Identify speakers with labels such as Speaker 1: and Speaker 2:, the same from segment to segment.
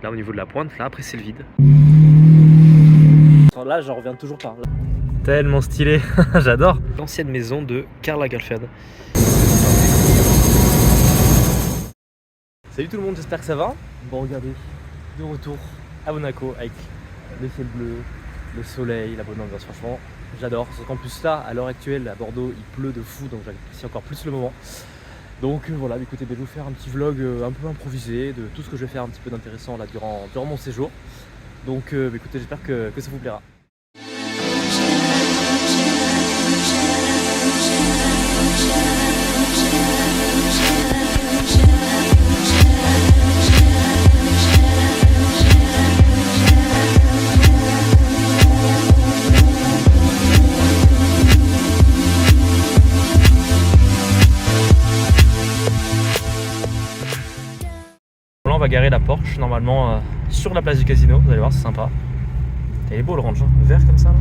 Speaker 1: Là au niveau de la pointe, là après c'est le vide.
Speaker 2: Là j'en reviens toujours pas.
Speaker 1: Tellement stylé, j'adore. L'ancienne maison de Karl Lagerfeld.
Speaker 2: Salut tout le monde, j'espère que ça va. Bon regardez, de retour à Monaco avec le ciel bleu, le soleil, la bonne ambiance, franchement j'adore. Sauf qu'en plus là, à l'heure actuelle à Bordeaux, il pleut de fou, donc j'apprécie encore plus le moment. Donc voilà, écoutez, je vais vous faire un petit vlog un peu improvisé de tout ce que je vais faire un petit peu d'intéressant là durant mon séjour. Donc écoutez, j'espère que ça vous plaira.
Speaker 1: On va garer la Porsche normalement sur la place du casino, vous allez voir, c'est sympa. Il est beau le range, hein, vert comme ça là.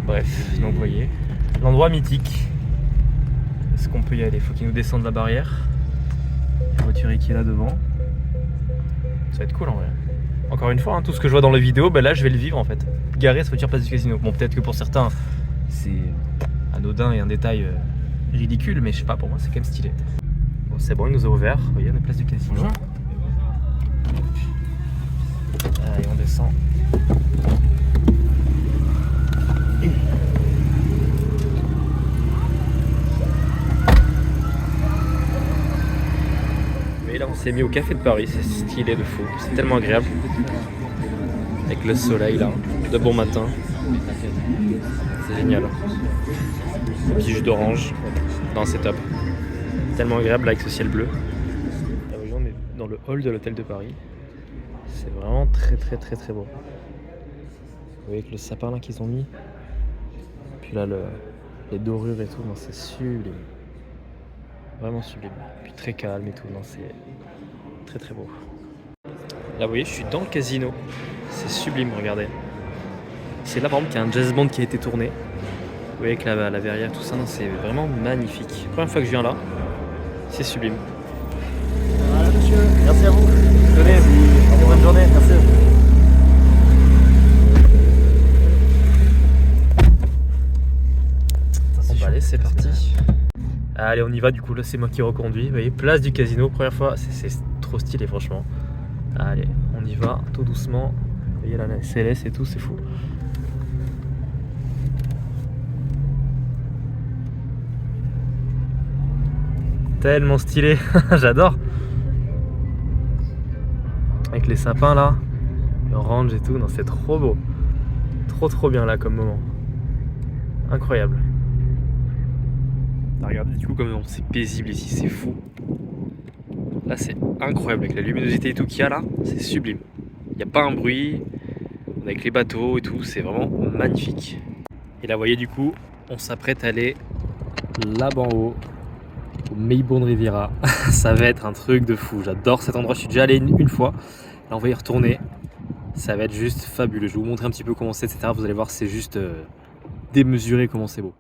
Speaker 1: Bref, donc vous voyez, l'endroit mythique. Est-ce qu'on peut y aller? Faut qu'il nous descende la barrière. La voiture qui est là devant. Ça va être cool en vrai. Encore une fois, hein, tout ce que je vois dans la vidéo, ben là je vais le vivre en fait. Garer cette voiture place du casino. Bon, peut-être que pour certains c'est anodin et un détail ridicule, mais je sais pas, pour moi c'est quand même stylé. Bon, c'est bon, il nous a ouvert. Vous voyez, on est place du casino. Bonjour. Allez, on descend. Mais là, on s'est mis au café de Paris, c'est stylé de fou, c'est tellement agréable. Avec le soleil là, de bon matin. C'est génial. Un petit jus d'orange. Non, c'est top. Tellement agréable là, avec ce ciel bleu. Là, vous voyez, on est dans le hall de l'hôtel de Paris. C'est vraiment très beau. Vous voyez avec le sapin là qu'ils ont mis. Puis là les dorures et tout, non, c'est sublime. Vraiment sublime. Puis très calme et tout, non, c'est très beau. Là vous voyez, je suis dans le casino. C'est sublime, regardez. C'est là par exemple qu'il y a un jazz band qui a été tourné. Vous voyez avec la verrière, tout ça, non, c'est vraiment magnifique. Première fois que je viens là, c'est sublime.
Speaker 2: Voilà monsieur, merci à vous. Tenez, bonne journée, merci.
Speaker 1: Bon bah allez, c'est parti. Allez, on y va, du coup là c'est moi qui reconduis. Vous voyez, place du casino, première fois, c'est trop stylé franchement. Allez, on y va, tout doucement. Vous voyez là la SLS et tout, c'est fou. Tellement stylé, j'adore. Avec les sapins là, le range et tout, non c'est trop beau. Trop bien là comme moment. Incroyable. Regardez du coup comme c'est paisible ici, c'est fou. Là c'est incroyable avec la luminosité et tout qu'il y a là, c'est sublime. Il n'y a pas un bruit, avec les bateaux et tout, c'est vraiment magnifique. Et là vous voyez du coup, on s'apprête à aller là-bas en haut, au Maybond Riviera. Ça va être un truc de fou, j'adore cet endroit, je suis déjà allé une fois. Là on va y retourner, ça va être juste fabuleux. Je vais vous montrer un petit peu comment c'est, etc. Vous allez voir, c'est juste démesuré comment c'est beau.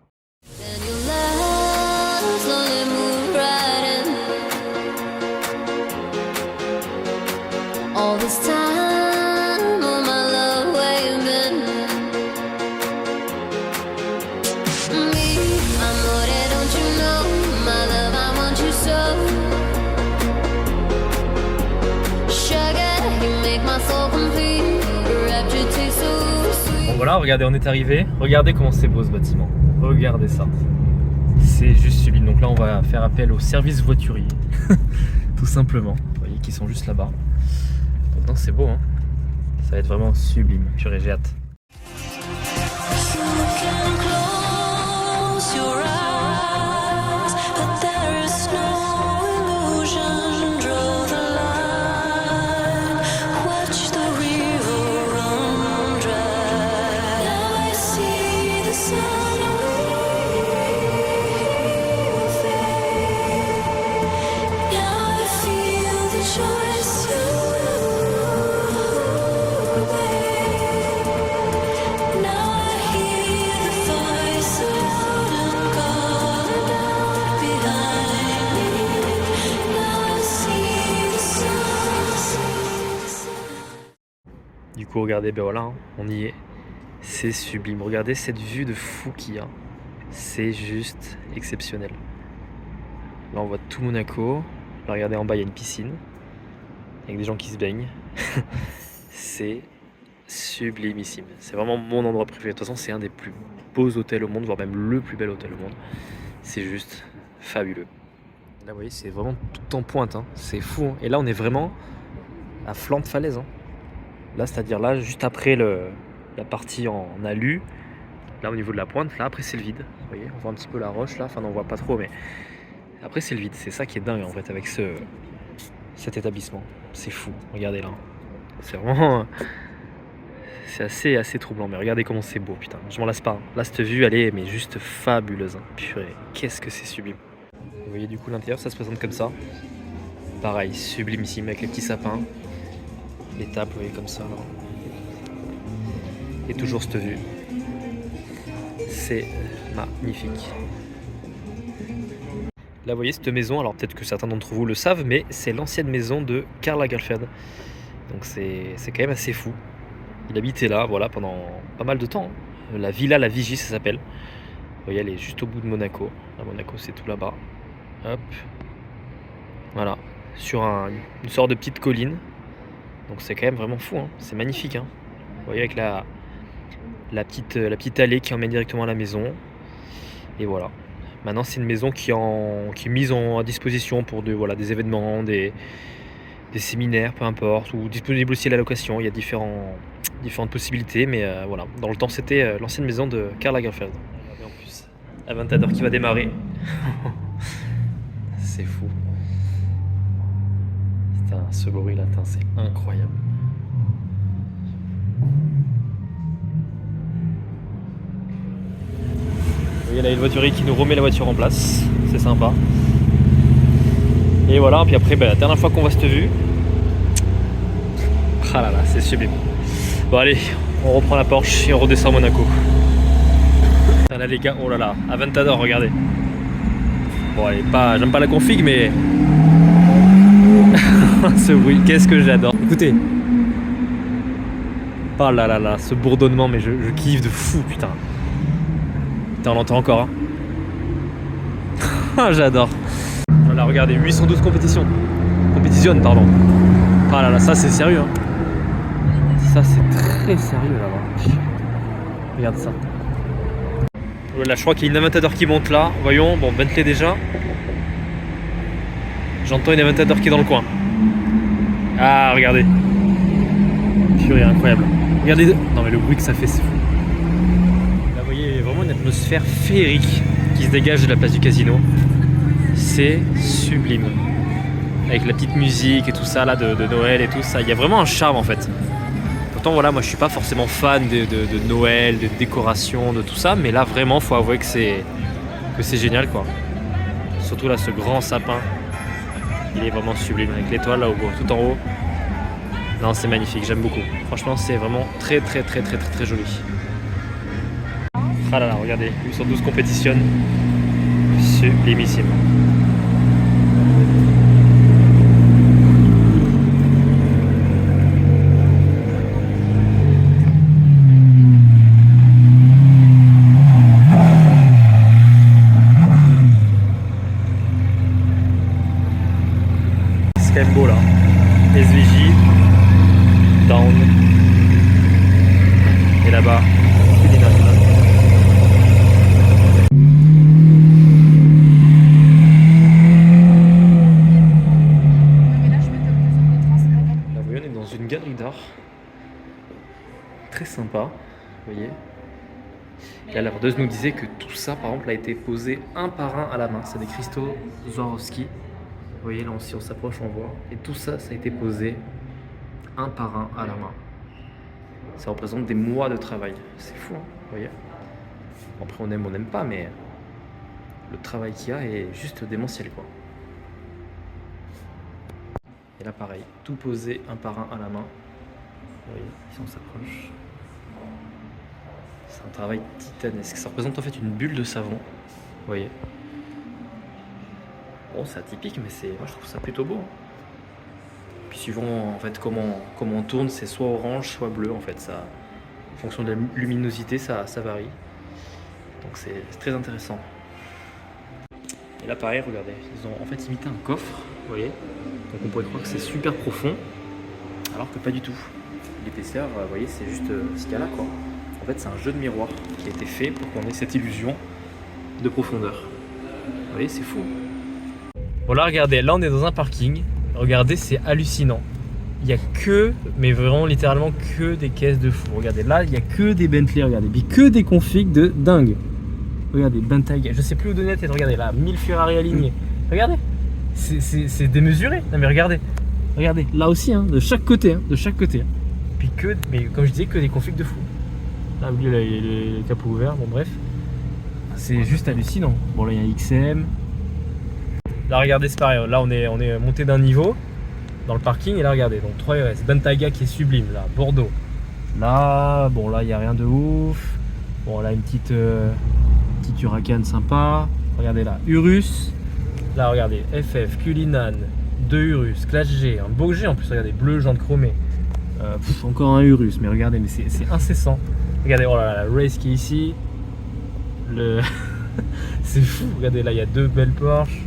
Speaker 1: Bon voilà, regardez, on est arrivé. Regardez comment c'est beau ce bâtiment. Regardez ça. C'est juste sublime. Donc là, on va faire appel au service voiturier. Tout simplement. Vous voyez qu'ils sont juste là-bas. Donc non, c'est beau, hein. Ça va être vraiment sublime. Purée, j'ai hâte. Du coup, regardez, ben voilà, hein, on y est. C'est sublime. Regardez cette vue de fou qu'il y a. C'est juste exceptionnel. Là, on voit tout Monaco. Là, regardez, en bas, il y a une piscine. Avec des gens qui se baignent. C'est sublimissime. C'est vraiment mon endroit préféré. De toute façon, c'est un des plus beaux hôtels au monde, voire même le plus bel hôtel au monde. C'est juste fabuleux. Là, vous voyez, c'est vraiment tout en pointe. Hein. C'est fou. Hein. Et là, on est vraiment à flanc de falaise. Hein. Là, c'est-à-dire là, juste après la partie en alu, là au niveau de la pointe, là après c'est le vide. Vous voyez, on voit un petit peu la roche là, enfin on voit pas trop, mais après c'est le vide. C'est ça qui est dingue en fait avec cet établissement. C'est fou, regardez là. C'est vraiment. C'est assez troublant, mais regardez comment c'est beau, putain. Je m'en lasse pas. Hein. Là, cette vue, elle est mais juste fabuleuse. Hein. Purée, qu'est-ce que c'est sublime. Vous voyez du coup l'intérieur, ça se présente comme ça. Pareil, sublimissime avec les petits sapins. Les tables, vous voyez, comme ça. Là. Et toujours cette vue. C'est magnifique. Là, vous voyez cette maison, alors peut-être que certains d'entre vous le savent, mais c'est l'ancienne maison de Karl Lagerfeld. Donc c'est quand même assez fou. Il habitait là, voilà, pendant pas mal de temps. Hein. La Villa La Vigie, ça s'appelle. Vous voyez, elle est juste au bout de Monaco. Là, Monaco, c'est tout là-bas. Hop. Voilà. Sur une sorte de petite colline. Donc c'est quand même vraiment fou. Hein. C'est magnifique. Hein. Vous voyez, avec la petite allée qui emmène directement à la maison. Et voilà. Maintenant, c'est une maison qui est mise à disposition pour des événements, des séminaires, peu importe, ou disponible aussi à la location. Il y a différentes possibilités, mais voilà. Dans le temps, c'était l'ancienne maison de Karl Lagerfeld. Et en plus, Aventador qui va démarrer. C'est fou. Ce bruit là, c'est incroyable. Vous voyez là, il y a une voiturier qui nous remet la voiture en place. C'est sympa. Et voilà, puis après, la dernière fois qu'on voit cette vue. Ah là là, c'est sublime. Bon allez, on reprend la Porsche et on redescend à Monaco. Là les gars, oh là là, Aventador, regardez. Bon allez, j'aime pas la config, mais ce bruit, qu'est-ce que j'adore. Écoutez. Oh là là là, ce bourdonnement, mais je kiffe de fou, putain. Putain, on l'entend encore. Hein. J'adore. Voilà, regardez, 812 compétitions. Compétitionne, pardon. Ah là là, ça c'est sérieux. Hein. Ça c'est très sérieux là-bas. Regarde ça. Voilà, je crois qu'il y a une Aventador qui monte là. Voyons, bon, Bentley déjà. J'entends une Aventador qui est dans le coin. Ah, regardez. Purée, incroyable. Regardez. Non, mais le bruit que ça fait, c'est fou. Là, vous voyez, il y a vraiment une atmosphère féerique qui se dégage de la place du casino. C'est sublime. Avec la petite musique et tout ça, là, de Noël et tout ça. Il y a vraiment un charme en fait. Pourtant, voilà, moi je suis pas forcément fan de Noël, de décoration, de tout ça, mais là vraiment, faut avouer que c'est génial quoi. Surtout là, ce grand sapin, il est vraiment sublime avec l'étoile là tout en haut. Non, c'est magnifique, j'aime beaucoup. Franchement, c'est vraiment très joli. Ah là là, regardez, 812 compétitionne, sublimissime. C'est quand même beau là. SVJ, Down. Et là-bas, là, vous voyez, on est dans une galerie d'art. Très sympa, vous voyez. Et là, la vendeuse nous disait que tout ça, par exemple, a été posé un par un à la main. C'est des cristaux Swarovski. Vous voyez, là, si on s'approche, on voit. Et tout ça, ça a été posé un par un à la main. Ça représente des mois de travail. C'est fou, hein, vous voyez. Après, on aime, on n'aime pas, mais le travail qu'il y a est juste démentiel, quoi. Et là, pareil, tout posé un par un à la main. Vous voyez, si on s'approche. C'est un travail titanesque. Ça représente en fait une bulle de savon. Vous voyez. Bon, c'est atypique, mais moi je trouve ça plutôt beau. Hein. Puis suivant en fait comment on tourne, c'est soit orange, soit bleu en fait. Ça, en fonction de la luminosité, ça varie. Donc c'est très intéressant. Et là pareil, regardez, ils ont en fait imité un coffre, vous voyez. Donc on pourrait croire que c'est super profond, alors que pas du tout. L'épaisseur, vous voyez, c'est juste ce qu'il y a là quoi. En fait c'est un jeu de miroir qui a été fait pour qu'on ait cette illusion de profondeur. Vous voyez, c'est fou. Bon là regardez, là on est dans un parking. Regardez, c'est hallucinant. Il n'y a que, mais vraiment littéralement que des caisses de fou. Regardez, là il n'y a que des Bentley, regardez, puis que des configs de dingue. Regardez, Bentayga, je sais plus où donner la tête, regardez là, 1000 Ferrari alignés. Regardez, c'est démesuré. Non mais regardez, là aussi, hein, de chaque côté. Puis que, mais comme je disais, que des configs de fou. Là, oubliez les capots ouverts, bon bref. C'est juste hallucinant. Bon là il y a un XM. Là regardez, c'est pareil, là on est monté d'un niveau dans le parking et là regardez, donc 3 RS, Bentayga qui est sublime, là, Bordeaux. Là, bon là il n'y a rien de ouf. Bon là une petite Huracan sympa. Regardez là, Urus. Là regardez, FF, Cullinan, 2 Urus, Classe G, un beau G en plus, regardez, bleu, jante chromée. Encore un Urus, mais regardez, mais c'est incessant. Regardez, oh là là, la Race qui est ici. C'est fou, regardez là, il y a 2 belles Porsche.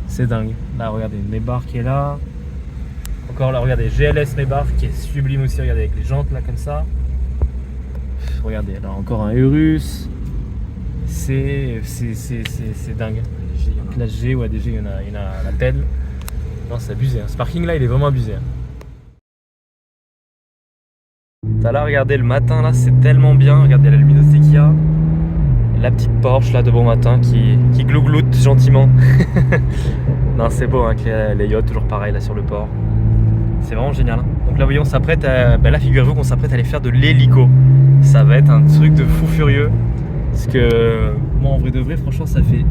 Speaker 1: C'est dingue. Là, regardez, Maybach qui est là. Encore là, regardez, GLS Maybach qui est sublime aussi, regardez, avec les jantes là comme ça. Regardez, là encore un Urus. C'est dingue. Classe G ou ADG, il y en a la pelle. Non, c'est abusé. Hein. Ce parking là, il est vraiment abusé. Hein. Là, regardez, le matin là, c'est tellement bien. Regardez la luminosité qu'il y a. La petite Porsche là de bon matin qui glougloute gentiment. Non, c'est beau, hein, les yachts, toujours pareil là sur le port. C'est vraiment génial. Hein. Donc là, vous voyez, on s'apprête à. Là, figurez-vous qu'on s'apprête à aller faire de l'hélico. Ça va être un truc de fou furieux. Parce que moi en vrai de vrai, franchement ça fait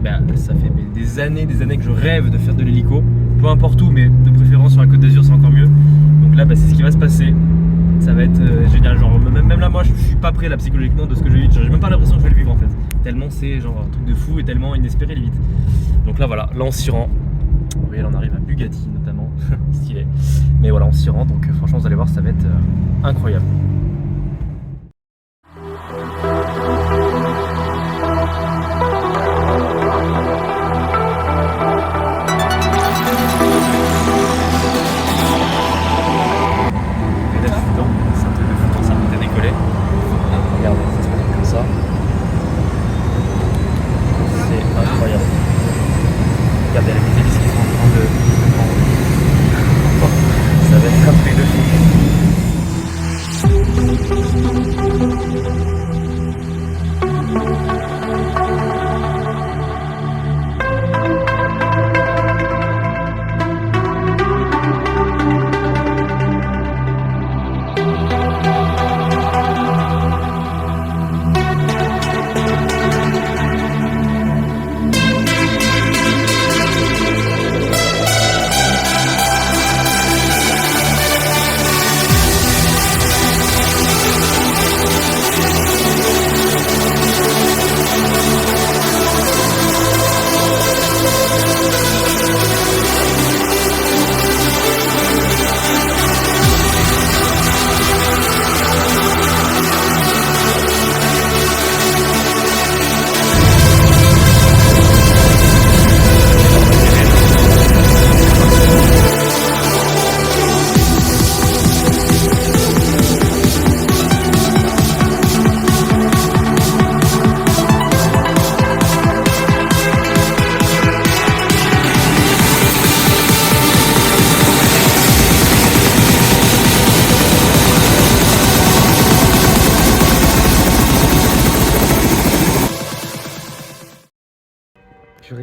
Speaker 1: des années que je rêve de faire de l'hélico. Peu importe où, mais de préférence sur la Côte d'Azur, c'est encore mieux. Donc là c'est ce qui va se passer. Ça va être génial, genre même là moi je suis pas prêt là psychologiquement de ce que je vis. J'ai même pas l'impression que je vais le vivre en fait. Tellement c'est genre un truc de fou et tellement inespéré limite. Donc là voilà, là on s'y rend. Vous voyez là on arrive à Bugatti notamment, stylé. Mais voilà on s'y rend, donc franchement vous allez voir ça va être incroyable.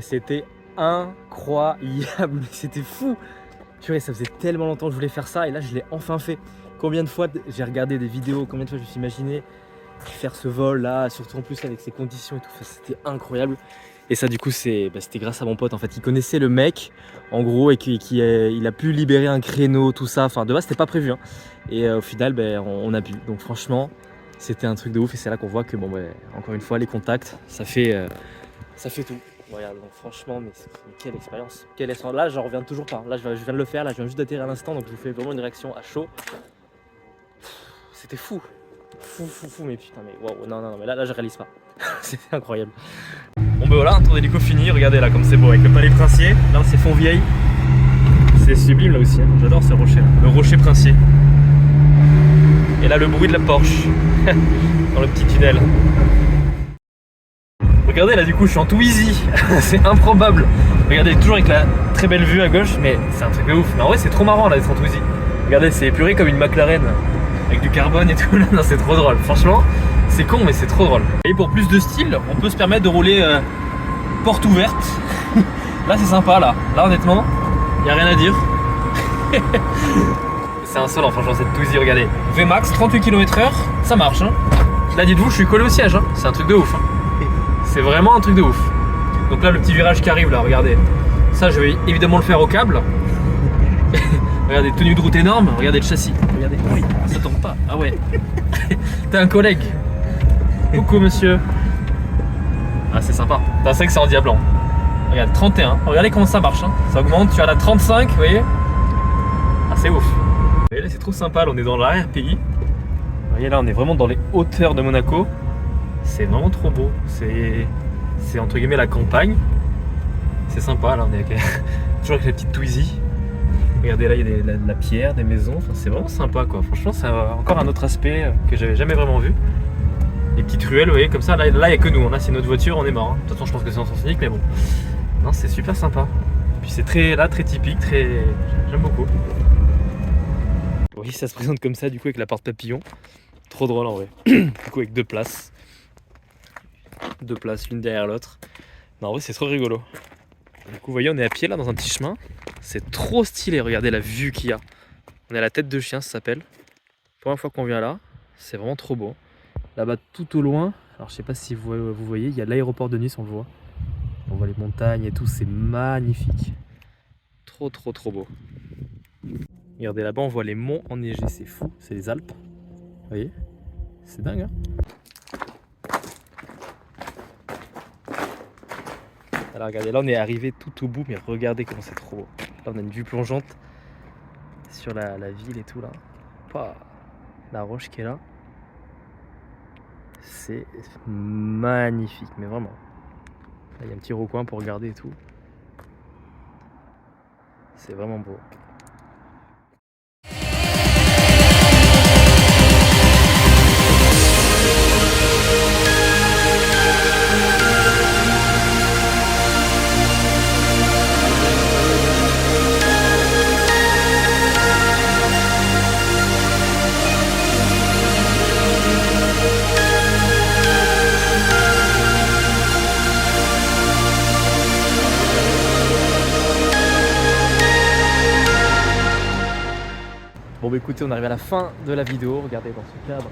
Speaker 1: C'était incroyable, c'était fou. Purée, ça faisait tellement longtemps que je voulais faire ça et là je l'ai enfin fait. Combien de fois j'ai regardé des vidéos, combien de fois je me suis imaginé faire ce vol là, surtout en plus avec ces conditions et tout, c'était incroyable. Et ça du coup c'était grâce à mon pote en fait, il connaissait le mec en gros et il a pu libérer un créneau, tout ça, enfin de base c'était pas prévu hein. Et au final on a pu, donc franchement c'était un truc de ouf et c'est là qu'on voit que bon encore une fois les contacts ça fait tout.
Speaker 2: Regarde, donc franchement, mais quelle expérience. Là, j'en reviens toujours pas. Là, je viens de le faire, là, je viens juste d'atterrir à l'instant, donc je vous fais vraiment une réaction à chaud. C'était fou. Fou, mais putain, mais waouh, non, mais là, je réalise pas. C'était incroyable. Bon, ben voilà, un tour d'hélico fini. Regardez là, comme c'est beau, avec le palais princier. Là, c'est Fontvieille. C'est sublime là aussi, hein. J'adore ce rocher là. Le rocher princier. Et là, le bruit de la Porsche. Dans le petit tunnel. Regardez là, du coup, je suis en Twizy. C'est improbable. Regardez, toujours avec la très belle vue à gauche, mais c'est un truc de ouf. Mais en vrai, c'est trop marrant là d'être en Twizy. Regardez, c'est épuré comme une McLaren. Avec du carbone et tout. Là, non, c'est trop drôle. Franchement, c'est con, mais c'est trop drôle. Et pour plus de style, on peut se permettre de rouler porte ouverte. Là, c'est sympa là. Là, honnêtement, y a rien à dire. C'est insolent, franchement, cette Twizy, regardez. Vmax, 38 km/h, ça marche. Hein. Là, dites-vous, je suis collé au siège. Hein. C'est un truc de ouf. Hein. C'est vraiment un truc de ouf. Donc là, le petit virage qui arrive là, regardez. Ça, je vais évidemment le faire au câble. Regardez, tenue de route énorme. Regardez le châssis. Regardez, oui, ça tombe pas. Ah ouais. T'as un collègue. Coucou, monsieur. Ah, c'est sympa. T'as ça que c'est en diablant. Regarde, 31. Regardez comment ça marche. Hein. Ça augmente. Tu as la 35, vous voyez. Ah, c'est ouf. Vous voyez, là, c'est trop sympa. Là, on est dans l'arrière-pays. Vous voyez, là, on est vraiment dans les hauteurs de Monaco. C'est vraiment trop beau. C'est entre guillemets la campagne. C'est sympa. Là, on est toujours avec la petite Twizy. Regardez, là, il y a de la pierre, des maisons. Enfin, c'est vraiment sympa, quoi. Franchement, c'est encore un autre aspect que j'avais jamais vraiment vu. Les petites ruelles, vous voyez, comme ça. Là, il n'y a que nous. Là, c'est notre voiture, on est mort. Hein. De toute façon, je pense que c'est en sens unique, mais bon. Non, c'est super sympa. Et puis, c'est très typique, j'aime beaucoup. Oui, ça se présente comme ça, du coup, avec la porte papillon. Trop drôle, en vrai. Du coup, avec deux places. Deux places, l'une derrière l'autre. Non, en vrai, c'est trop rigolo. Du coup, vous voyez, on est à pied, là, dans un petit chemin. C'est trop stylé, regardez la vue qu'il y a. On est à la tête de chien, ça s'appelle. Première fois qu'on vient là, c'est vraiment trop beau. Là-bas, tout au loin, alors je sais pas si vous voyez, il y a l'aéroport de Nice, on le voit. On voit les montagnes et tout, c'est magnifique. Trop beau. Regardez là-bas, on voit les monts enneigés, c'est fou, c'est les Alpes. Vous voyez, c'est dingue, hein. Alors regardez, là on est arrivé tout au bout, mais regardez comment c'est trop beau. Là on a une vue plongeante sur la ville et tout là. Pouah, la roche qui est là. C'est magnifique, mais vraiment. Là il y a un petit recoin pour regarder et tout. C'est vraiment beau. Bon bah écoutez, on arrive à la fin de la vidéo, regardez dans ce cadre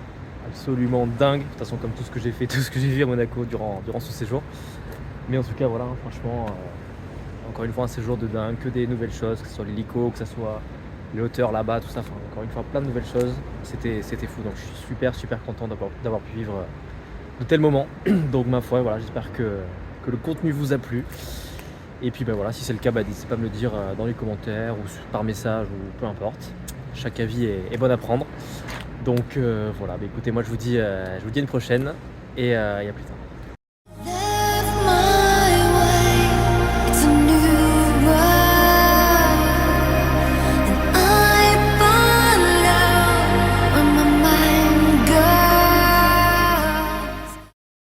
Speaker 2: absolument dingue, de toute façon comme tout ce que j'ai fait, tout ce que j'ai vu à Monaco durant ce séjour. Mais en tout cas voilà, franchement, encore une fois un séjour de dingue, que des nouvelles choses, que ce soit l'hélico, que ce soit les hauteurs là-bas, tout ça, enfin encore une fois plein de nouvelles choses, c'était fou, donc je suis super content d'avoir pu vivre de tels moments. Donc ma foi, voilà, j'espère que le contenu vous a plu. Et puis ben voilà, si c'est le cas, n'hésitez pas à me le dire dans les commentaires ou par message ou peu importe. Chaque avis est bon à prendre. Donc voilà, écoutez, moi je vous dis à une prochaine et à plus tard.